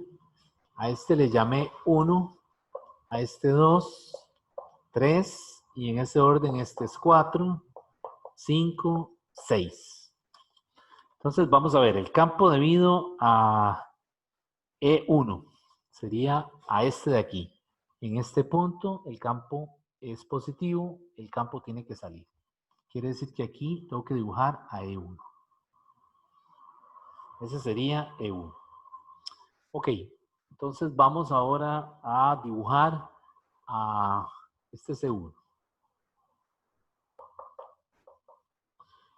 a este le llamé 1, a este 2, 3, y en ese orden este es 4, 5, 6. Entonces vamos a ver, el campo debido a E1 sería a este de aquí. En este punto el campo es positivo, el campo tiene que salir. Quiere decir que aquí tengo que dibujar a E1. Ese sería E1. Ok, entonces vamos ahora a dibujar a este es E1.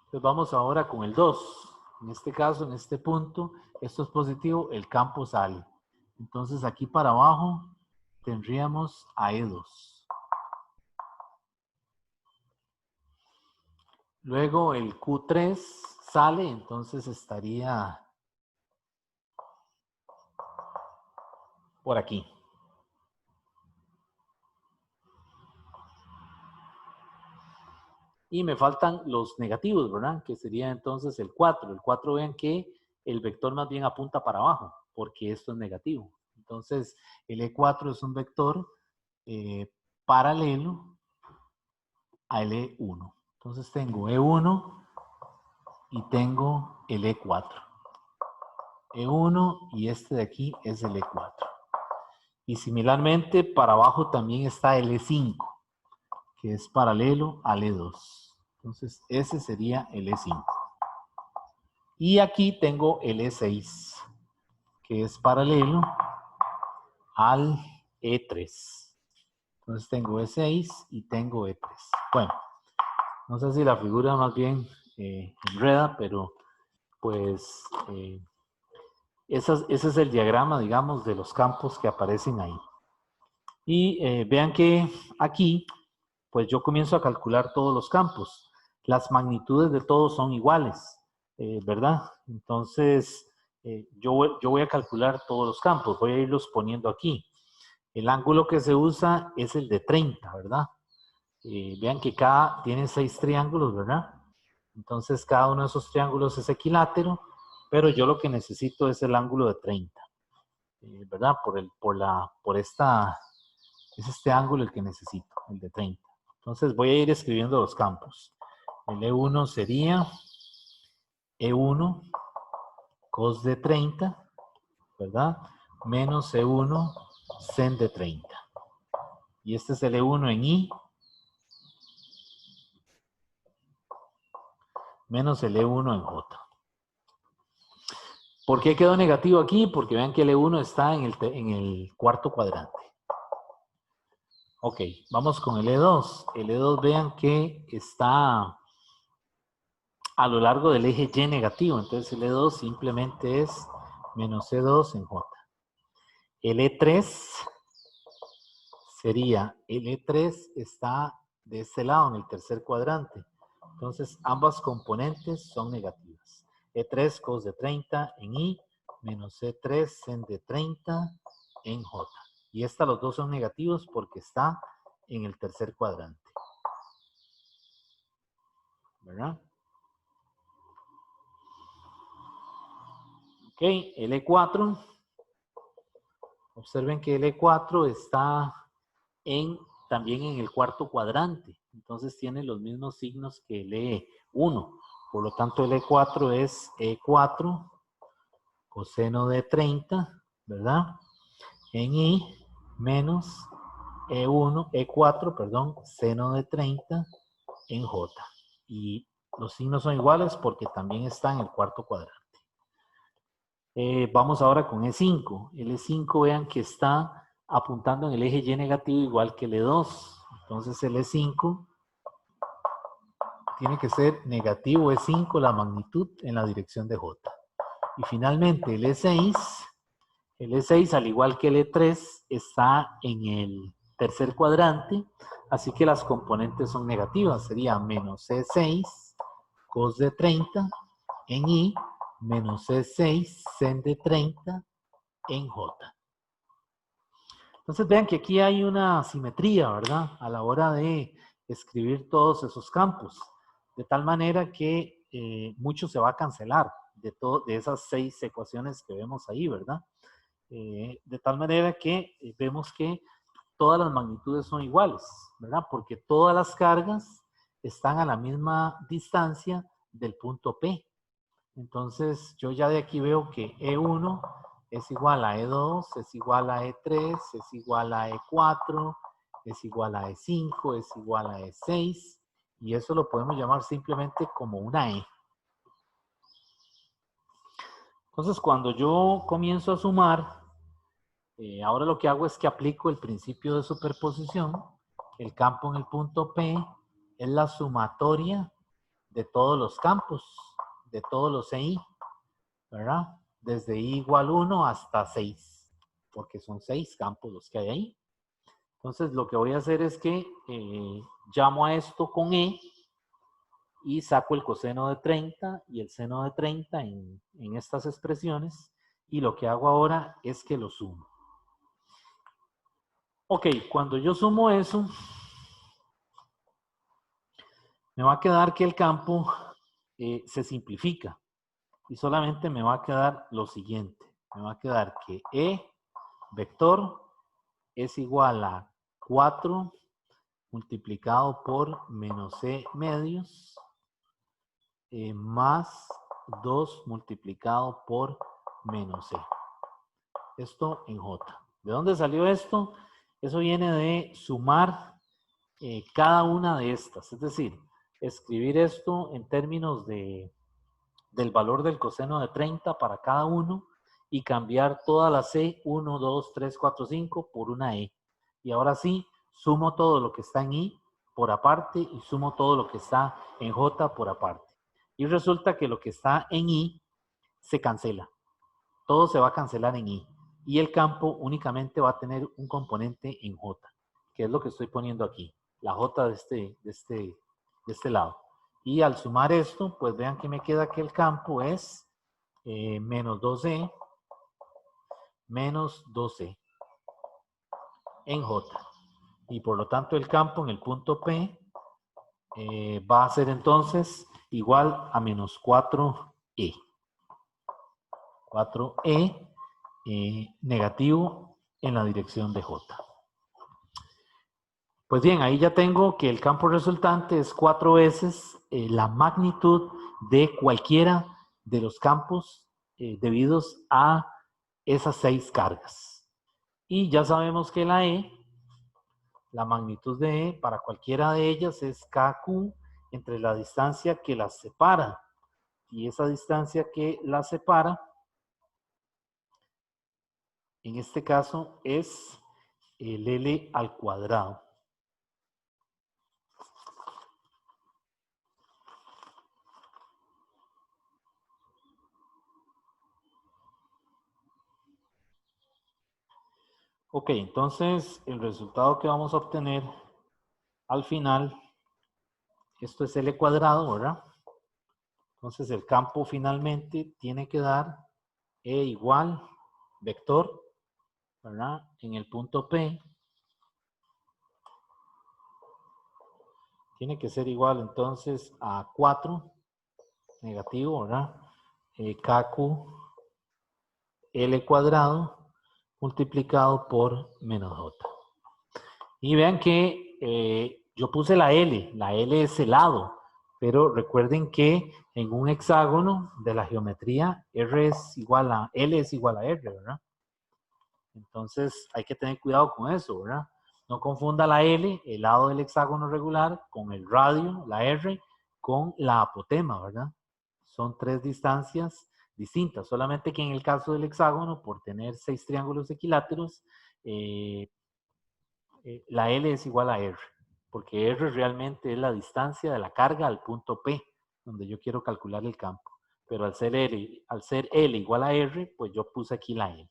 Entonces vamos ahora con el 2. En este caso, en este punto, esto es positivo, el campo sale. Entonces aquí para abajo tendríamos a E2. Luego el Q3 sale, entonces estaría por aquí. Y me faltan los negativos, ¿verdad? Que sería entonces el 4. El 4, vean que el vector más bien apunta para abajo, porque esto es negativo. Entonces, el E4 es un vector paralelo al E1. Entonces, tengo E1 y tengo el E4. E1 y este de aquí es el E4. Y similarmente, para abajo también está el E5, que es paralelo al E2. Entonces, ese sería el E5. Y aquí tengo el E6, que es paralelo al E3. Entonces tengo E6 y tengo E3. Bueno, no sé si la figura más bien enreda, pero pues ese es el diagrama, digamos, de los campos que aparecen ahí. Y vean que aquí, pues yo comienzo a calcular todos los campos. Las magnitudes de todos son iguales, ¿verdad? Entonces, yo voy a calcular todos los campos, voy a irlos poniendo aquí. El ángulo que se usa es el de 30, ¿verdad? Vean que cada tiene 6 triángulos, ¿verdad? Entonces, cada uno de esos triángulos es equilátero, pero yo lo que necesito es el ángulo de 30, ¿verdad? Es este ángulo el que necesito, el de 30. Entonces voy a ir escribiendo los campos. El E1 sería E1 cos de 30, ¿verdad? Menos E1 sen de 30. Y este es el E1 en I, menos el E1 en J. ¿Por qué quedó negativo aquí? Porque vean que el E1 está en el cuarto cuadrante. Ok, vamos con el E2. El E2 vean que está a lo largo del eje Y negativo. Entonces el E2 simplemente es menos E2 en J. El E3 sería, el E3 está de este lado, en el tercer cuadrante. Entonces ambas componentes son negativas. E3 cos de 30 en I, menos E3 sen de 30 en J. Y estas los dos son negativos porque está en el tercer cuadrante. ¿Verdad? Ok, el E4. Observen que el E4 está también en el cuarto cuadrante. Entonces tiene los mismos signos que el E1. Por lo tanto, el E4 es E4 coseno de 30, ¿verdad? En I menos E4, perdón, seno de 30 en J. Y los signos son iguales porque también está en el cuarto cuadrante. Vamos ahora con E5. El E5 vean que está apuntando en el eje Y negativo igual que el E2. Entonces el E5 tiene que ser negativo E5 la magnitud en la dirección de J. Y finalmente el E6 al igual que el E3 está en el tercer cuadrante, así que las componentes son negativas. Sería menos E6 cos de 30 en I menos E6 sen de 30 en J. Entonces vean que aquí hay una simetría, ¿verdad? A la hora de escribir todos esos campos. De tal manera que mucho se va a cancelar de esas 6 ecuaciones que vemos ahí, ¿verdad? De tal manera que vemos que todas las magnitudes son iguales, ¿verdad? Porque todas las cargas están a la misma distancia del punto P. Entonces, yo ya de aquí veo que E1 es igual a E2, es igual a E3, es igual a E4, es igual a E5, es igual a E6, y eso lo podemos llamar simplemente como una E. Entonces, cuando yo comienzo a sumar, ahora lo que hago es que aplico el principio de superposición. El campo en el punto P es la sumatoria de todos los campos, de todos los EI, ¿verdad? Desde I igual 1 hasta 6, porque son 6 campos los que hay ahí. Entonces, lo que voy a hacer es que llamo a esto con E y saco el coseno de 30 y el seno de 30 en estas expresiones, y lo que hago ahora es que lo sumo. Ok, cuando yo sumo eso, me va a quedar que el campo se simplifica y solamente me va a quedar lo siguiente. Me va a quedar que E vector es igual a 4 multiplicado por menos E medios más 2 multiplicado por menos E. Esto en J. ¿De dónde salió esto? Eso viene de sumar cada una de estas. Es decir, escribir esto en términos del valor del coseno de 30 para cada uno y cambiar todas las E, 1, 2, 3, 4, 5 por una E. Y ahora sí, sumo todo lo que está en I por aparte y sumo todo lo que está en J por aparte. Y resulta que lo que está en I se cancela. Todo se va a cancelar en I. Y el campo únicamente va a tener un componente en J, que es lo que estoy poniendo aquí. La J de este lado. Y al sumar esto, pues vean que me queda que el campo es menos 2E menos 2E en J. Y por lo tanto el campo en el punto P va a ser entonces igual a menos 4E. 4E negativo en la dirección de J. Pues bien, ahí ya tengo que el campo resultante es 4 veces la magnitud de cualquiera de los campos debidos a esas 6 cargas. Y ya sabemos que la E, la magnitud de E, para cualquiera de ellas es KQ entre la distancia que las separa. Y esa distancia que las separa, en este caso, es el L al cuadrado. Ok, entonces el resultado que vamos a obtener al final, esto es L cuadrado, ¿verdad? Entonces el campo finalmente tiene que dar E igual vector, ¿verdad? En el punto P tiene que ser igual entonces a 4 negativo, ¿verdad? KQ L cuadrado multiplicado por menos J. Y vean que yo puse la L es el lado, pero recuerden que en un hexágono de la geometría L es igual a R, ¿verdad? Entonces hay que tener cuidado con eso, ¿verdad? No confunda la L, el lado del hexágono regular, con el radio, la R, con la apotema, ¿verdad? Son 3 distancias distintas, solamente que en el caso del hexágono, por tener 6 triángulos equiláteros, la L es igual a R, porque R realmente es la distancia de la carga al punto P, donde yo quiero calcular el campo. Pero al ser L igual a R, pues yo puse aquí la L.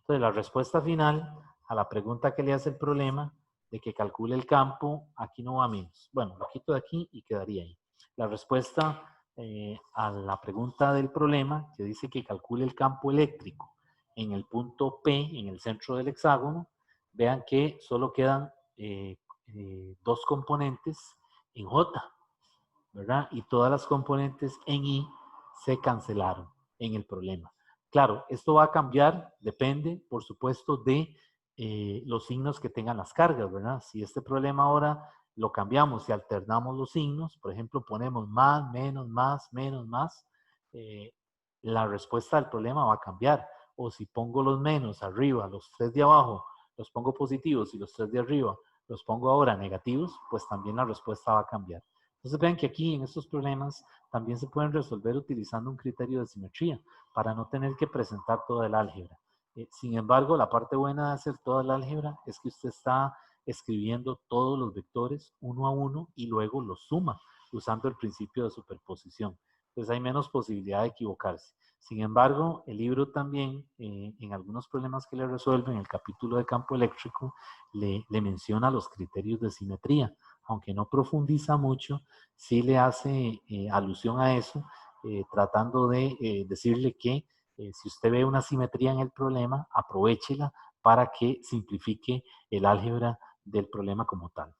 Entonces, la respuesta final a la pregunta que le hace el problema de que calcule el campo, aquí no va menos. Bueno, lo quito de aquí y quedaría ahí. La respuesta a la pregunta del problema, que dice que calcule el campo eléctrico en el punto P, en el centro del hexágono, vean que solo quedan 2 componentes en J, ¿verdad? Y todas las componentes en I se cancelaron en el problema. Claro, esto va a cambiar, depende, por supuesto, de los signos que tengan las cargas, ¿verdad? Si este problema ahora lo cambiamos y alternamos los signos, por ejemplo, ponemos más, menos, más, la respuesta al problema va a cambiar. O si pongo los menos arriba, los 3 de abajo, los pongo positivos y los 3 de arriba los pongo ahora negativos, pues también la respuesta va a cambiar. Entonces vean que aquí en estos problemas también se pueden resolver utilizando un criterio de simetría para no tener que presentar toda el álgebra. Sin embargo, la parte buena de hacer toda el álgebra es que usted está escribiendo todos los vectores uno a uno y luego los suma usando el principio de superposición. Entonces hay menos posibilidad de equivocarse. Sin embargo, el libro también, en algunos problemas que le resuelve, en el capítulo de campo eléctrico, le menciona los criterios de simetría. Aunque no profundiza mucho, sí le hace alusión a eso, tratando de decirle que si usted ve una simetría en el problema, aprovéchela para que simplifique el álgebra del problema como tal.